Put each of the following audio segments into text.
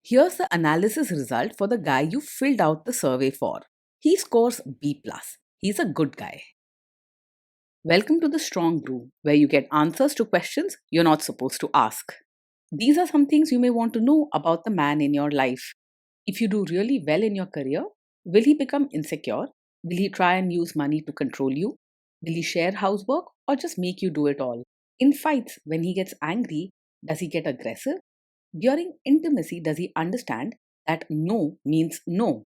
Here's the analysis result for the guy you filled out the survey for. He scores B+. He's a good guy. Welcome to the Strong Brew, where you get answers to questions you're not supposed to ask. These are some things you may want to know about the man in your life. If you do really well in your career, will he become insecure? Will he try and use money to control you? Will he share housework or just make you do it all? In fights, when he gets angry, does he get aggressive? During intimacy, does he understand that no means no?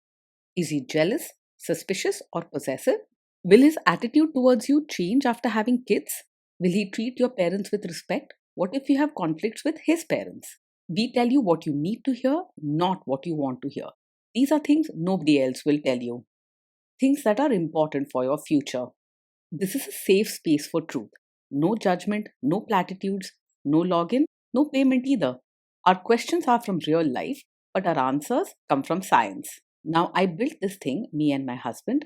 Is he jealous, suspicious, or possessive? Will his attitude towards you change after having kids? Will he treat your parents with respect? What if you have conflicts with his parents? We tell you what you need to hear, not what you want to hear. These are things nobody else will tell you. Things that are important for your future. This is a safe space for truth. No judgment, no platitudes, no login, no payment either. Our questions are from real life, but our answers come from science. Now, I built this thing, me and my husband,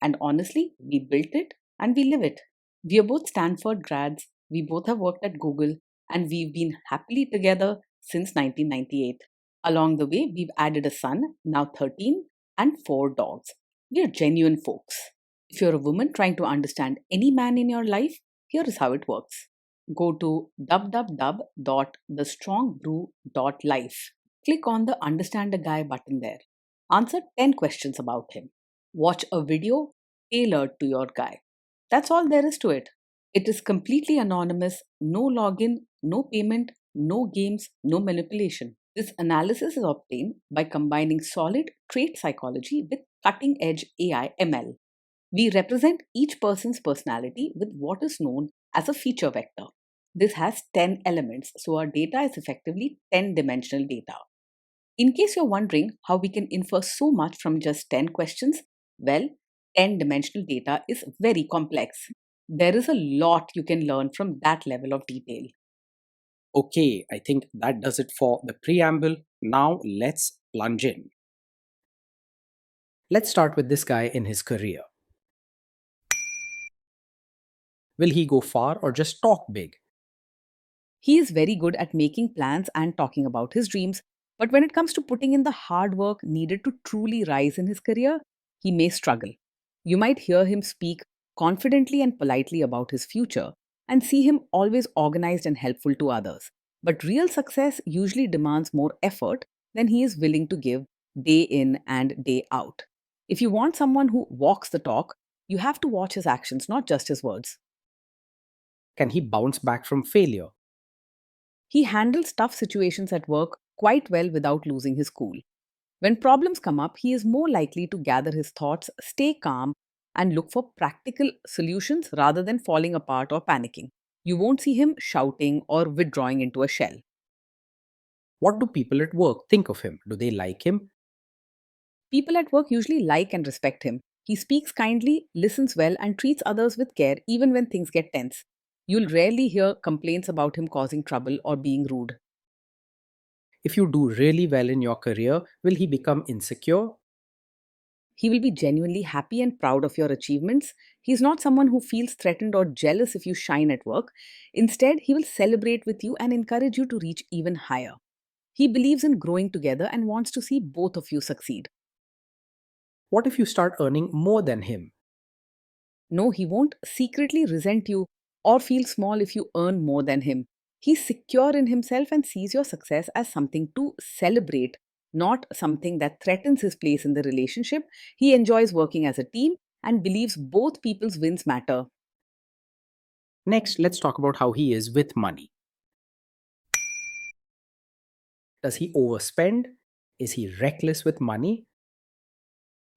and honestly, we built it and we live it. We are both Stanford grads, we both have worked at Google, and we've been happily together since 1998. Along the way, we've added a son, now 13, and 4 dogs. We are genuine folks. If you're a woman trying to understand any man in your life, here is how it works. Go to www.thestrongbrew.life. Click on the Understand a Guy button there. Answer 10 questions about him. Watch a video tailored to your guy. That's all there is to it. It is completely anonymous, no login, no payment, no games, no manipulation. This analysis is obtained by combining solid trait psychology with cutting edge AI ML. We represent each person's personality with what is known as a feature vector. This has 10 elements, so our data is effectively 10-dimensional data. In case you're wondering how we can infer so much from just 10 questions, well, 10-dimensional data is very complex. There is a lot you can learn from that level of detail. Okay, I think that does it for the preamble. Now let's plunge in. Let's start with this guy in his career. Will he go far or just talk big? He is very good at making plans and talking about his dreams, but when it comes to putting in the hard work needed to truly rise in his career, he may struggle. You might hear him speak confidently and politely about his future and see him always organized and helpful to others. But real success usually demands more effort than he is willing to give day in and day out. If you want someone who walks the talk, you have to watch his actions, not just his words. Can he bounce back from failure? He handles tough situations at work quite well without losing his cool. When problems come up, he is more likely to gather his thoughts, stay calm, and look for practical solutions rather than falling apart or panicking. You won't see him shouting or withdrawing into a shell. What do people at work think of him? Do they like him? People at work usually like and respect him. He speaks kindly, listens well, and treats others with care even when things get tense. You'll rarely hear complaints about him causing trouble or being rude. If you do really well in your career, will he become insecure? He will be genuinely happy and proud of your achievements. He's not someone who feels threatened or jealous if you shine at work. Instead, he will celebrate with you and encourage you to reach even higher. He believes in growing together and wants to see both of you succeed. What if you start earning more than him? No, he won't secretly resent you or feel small if you earn more than him. He's secure in himself and sees your success as something to celebrate, not something that threatens his place in the relationship. He enjoys working as a team and believes both people's wins matter. Next, let's talk about how he is with money. Does he overspend? Is he reckless with money?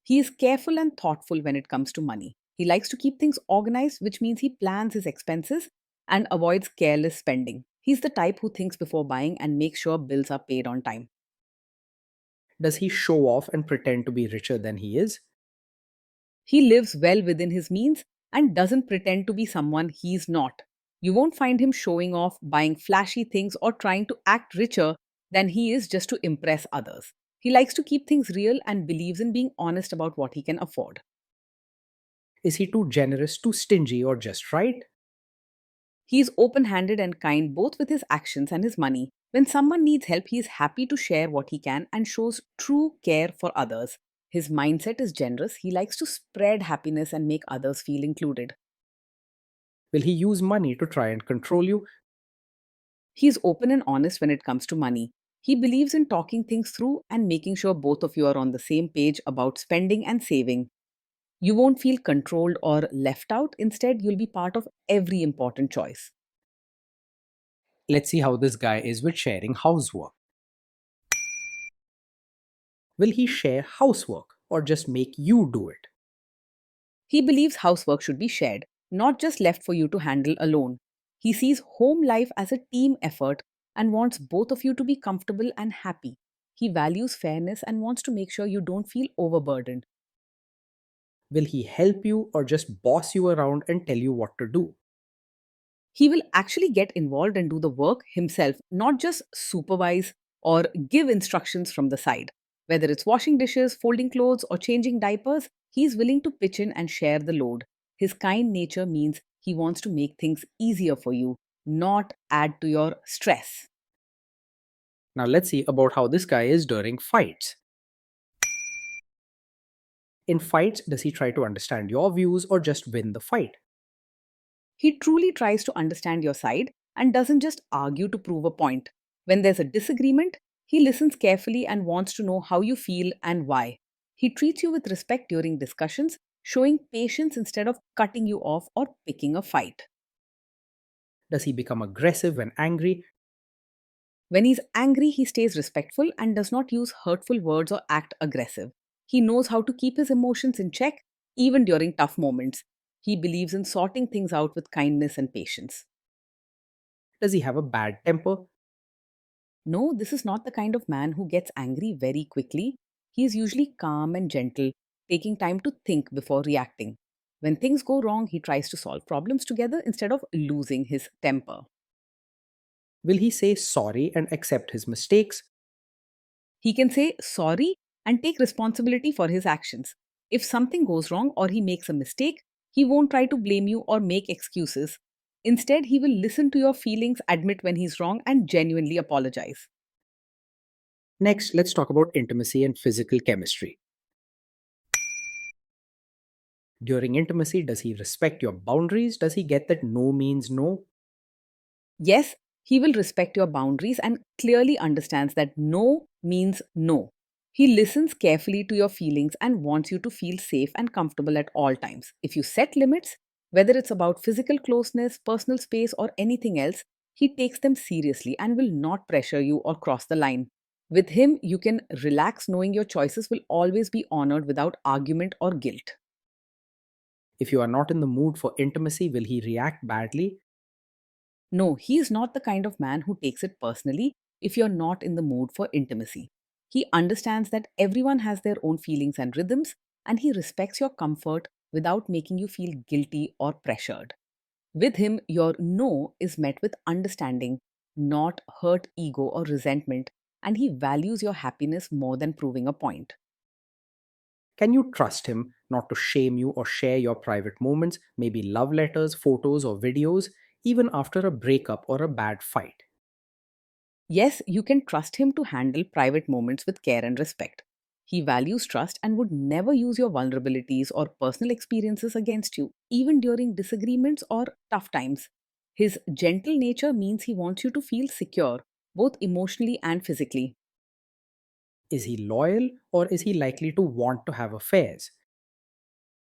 He is careful and thoughtful when it comes to money. He likes to keep things organized, which means he plans his expenses and avoids careless spending. He's the type who thinks before buying and makes sure bills are paid on time. Does he show off and pretend to be richer than he is? He lives well within his means and doesn't pretend to be someone he's not. You won't find him showing off, buying flashy things, or trying to act richer than he is just to impress others. He likes to keep things real and believes in being honest about what he can afford. Is he too generous, too stingy, or just right? He is open handed and kind both with his actions and his money. When someone needs help, he is happy to share what he can and shows true care for others. His mindset is generous. He likes to spread happiness and make others feel included. Will he use money to try and control you? He is open and honest when it comes to money. He believes in talking things through and making sure both of you are on the same page about spending and saving. You won't feel controlled or left out. Instead, you'll be part of every important choice. Let's see how this guy is with sharing housework. Will he share housework or just make you do it? He believes housework should be shared, not just left for you to handle alone. He sees home life as a team effort and wants both of you to be comfortable and happy. He values fairness and wants to make sure you don't feel overburdened. Will he help you or just boss you around and tell you what to do? He will actually get involved and do the work himself, not just supervise or give instructions from the side. Whether it's washing dishes, folding clothes, or changing diapers, he's willing to pitch in and share the load. His kind nature means he wants to make things easier for you, not add to your stress. Now let's see about how this guy is during fights. In fights, does he try to understand your views or just win the fight? He truly tries to understand your side and doesn't just argue to prove a point. When there's a disagreement, he listens carefully and wants to know how you feel and why. He treats you with respect during discussions, showing patience instead of cutting you off or picking a fight. Does he become aggressive when angry? When he's angry, he stays respectful and does not use hurtful words or act aggressive. He knows how to keep his emotions in check even during tough moments. He believes in sorting things out with kindness and patience. Does he have a bad temper? No, this is not the kind of man who gets angry very quickly. He is usually calm and gentle, taking time to think before reacting. When things go wrong, he tries to solve problems together instead of losing his temper. Will he say sorry and accept his mistakes? He can say sorry and take responsibility for his actions. If something goes wrong or he makes a mistake, he won't try to blame you or make excuses. Instead, he will listen to your feelings, admit when he's wrong, and genuinely apologize. Next, let's talk about intimacy and physical chemistry. During intimacy, does he respect your boundaries? Does he get that no means no? Yes, he will respect your boundaries and clearly understands that no means no. He listens carefully to your feelings and wants you to feel safe and comfortable at all times. If you set limits, whether it's about physical closeness, personal space, or anything else, he takes them seriously and will not pressure you or cross the line. With him, you can relax knowing your choices will always be honored without argument or guilt. If you are not in the mood for intimacy, will he react badly? No, he is not the kind of man who takes it personally if you're not in the mood for intimacy. He understands that everyone has their own feelings and rhythms, and he respects your comfort without making you feel guilty or pressured. With him, your no is met with understanding, not hurt ego or resentment, and he values your happiness more than proving a point. Can you trust him not to shame you or share your private moments, maybe love letters, photos, or videos, even after a breakup or a bad fight? Yes, you can trust him to handle private moments with care and respect. He values trust and would never use your vulnerabilities or personal experiences against you, even during disagreements or tough times. His gentle nature means he wants you to feel secure, both emotionally and physically. Is he loyal or is he likely to want to have affairs?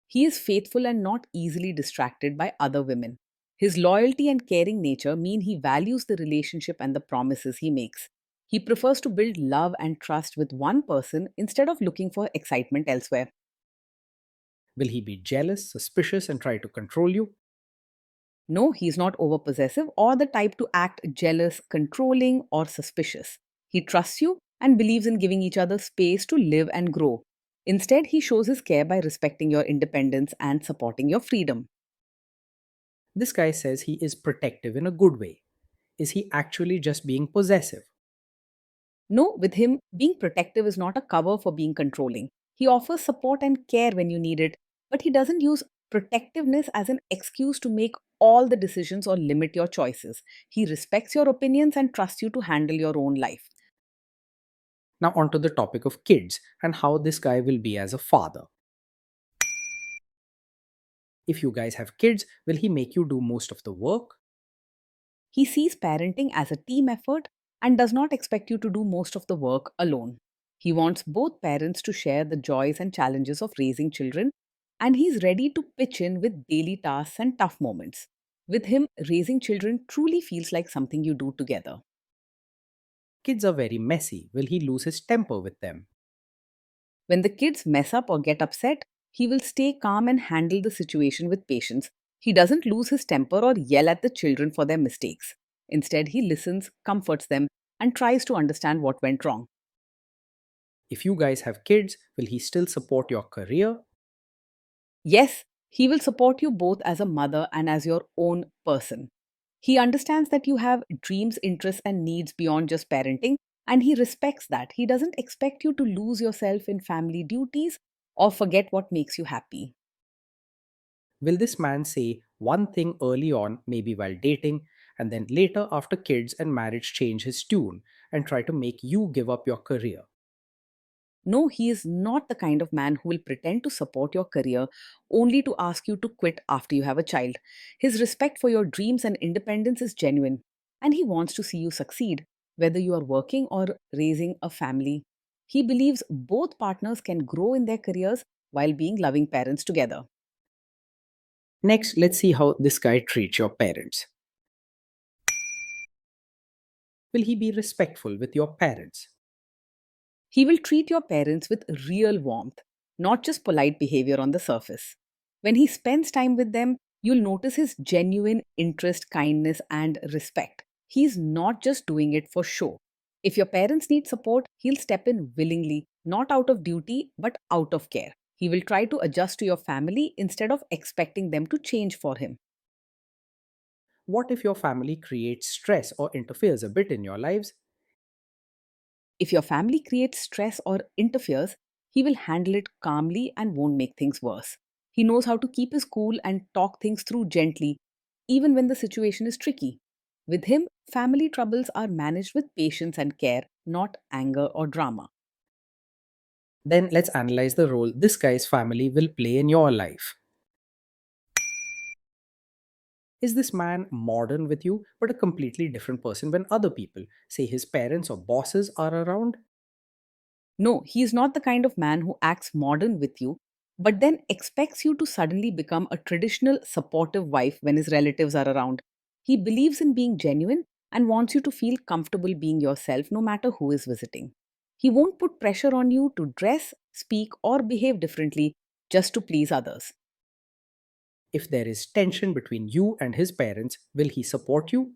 He is faithful and not easily distracted by other women. His loyalty and caring nature mean he values the relationship and the promises he makes. He prefers to build love and trust with one person instead of looking for excitement elsewhere. Will he be jealous, suspicious, and try to control you? No, he's not overpossessive or the type to act jealous, controlling, or suspicious. He trusts you and believes in giving each other space to live and grow. Instead, he shows his care by respecting your independence and supporting your freedom. This guy says he is protective in a good way. Is he actually just being possessive? No, with him, being protective is not a cover for being controlling. He offers support and care when you need it, but he doesn't use protectiveness as an excuse to make all the decisions or limit your choices. He respects your opinions and trusts you to handle your own life. Now, onto the topic of kids and how this guy will be as a father. If you guys have kids, will he make you do most of the work? He sees parenting as a team effort and does not expect you to do most of the work alone. He wants both parents to share the joys and challenges of raising children, and he's ready to pitch in with daily tasks and tough moments. With him, raising children truly feels like something you do together. Kids are very messy. Will he lose his temper with them? When the kids mess up or get upset, he will stay calm and handle the situation with patience. He doesn't lose his temper or yell at the children for their mistakes. Instead, he listens, comforts them, and tries to understand what went wrong. If you guys have kids, will he still support your career? Yes, he will support you both as a mother and as your own person. He understands that you have dreams, interests, and needs beyond just parenting, and he respects that. He doesn't expect you to lose yourself in family duties or forget what makes you happy. Will this man say one thing early on, maybe while dating, and then later after kids and marriage change his tune and try to make you give up your career? No, he is not the kind of man who will pretend to support your career only to ask you to quit after you have a child. His respect for your dreams and independence is genuine, and he wants to see you succeed, whether you are working or raising a family. He believes both partners can grow in their careers while being loving parents together. Next, let's see how this guy treats your parents. Will he be respectful with your parents? He will treat your parents with real warmth, not just polite behavior on the surface. When he spends time with them, you'll notice his genuine interest, kindness, and respect. He's not just doing it for show. If your parents need support, he'll step in willingly, not out of duty, but out of care. He will try to adjust to your family instead of expecting them to change for him. What if your family creates stress or interferes a bit in your lives? If your family creates stress or interferes, he will handle it calmly and won't make things worse. He knows how to keep his cool and talk things through gently, even when the situation is tricky. With him, family troubles are managed with patience and care, not anger or drama. Then let's analyze the role this guy's family will play in your life. Is this man modern with you, but a completely different person when other people, say his parents or bosses, are around? No, he is not the kind of man who acts modern with you, but then expects you to suddenly become a traditional supportive wife when his relatives are around. He believes in being genuine and wants you to feel comfortable being yourself no matter who is visiting. He won't put pressure on you to dress, speak, or behave differently just to please others. If there is tension between you and his parents, will he support you?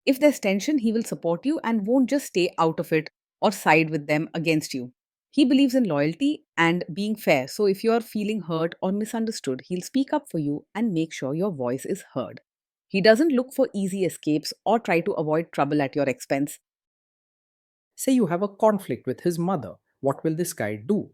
If there's tension, he will support you and won't just stay out of it or side with them against you. He believes in loyalty and being fair. So if you're feeling hurt or misunderstood, he'll speak up for you and make sure your voice is heard. He doesn't look for easy escapes or try to avoid trouble at your expense. Say you have a conflict with his mother. What will this guy do?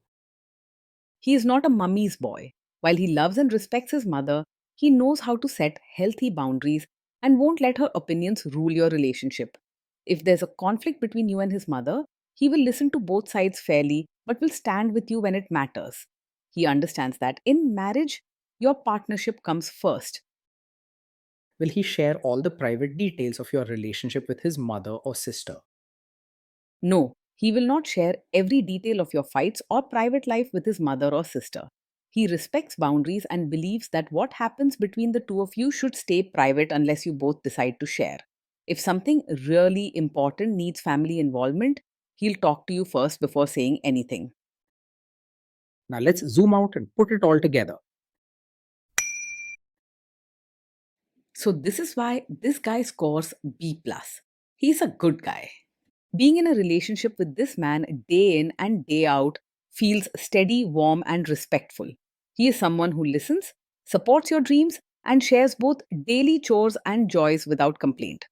He is not a mummy's boy. While he loves and respects his mother, he knows how to set healthy boundaries and won't let her opinions rule your relationship. If there's a conflict between you and his mother, he will listen to both sides fairly but will stand with you when it matters. He understands that in marriage, your partnership comes first. Will he share all the private details of your relationship with his mother or sister? No, he will not share every detail of your fights or private life with his mother or sister. He respects boundaries and believes that what happens between the two of you should stay private unless you both decide to share. If something really important needs family involvement, he'll talk to you first before saying anything. Now let's zoom out and put it all together. So this is why this guy scores B plus. He's a good guy. Being in a relationship with this man day in and day out feels steady, warm, and respectful. He is someone who listens, supports your dreams, and shares both daily chores and joys without complaint.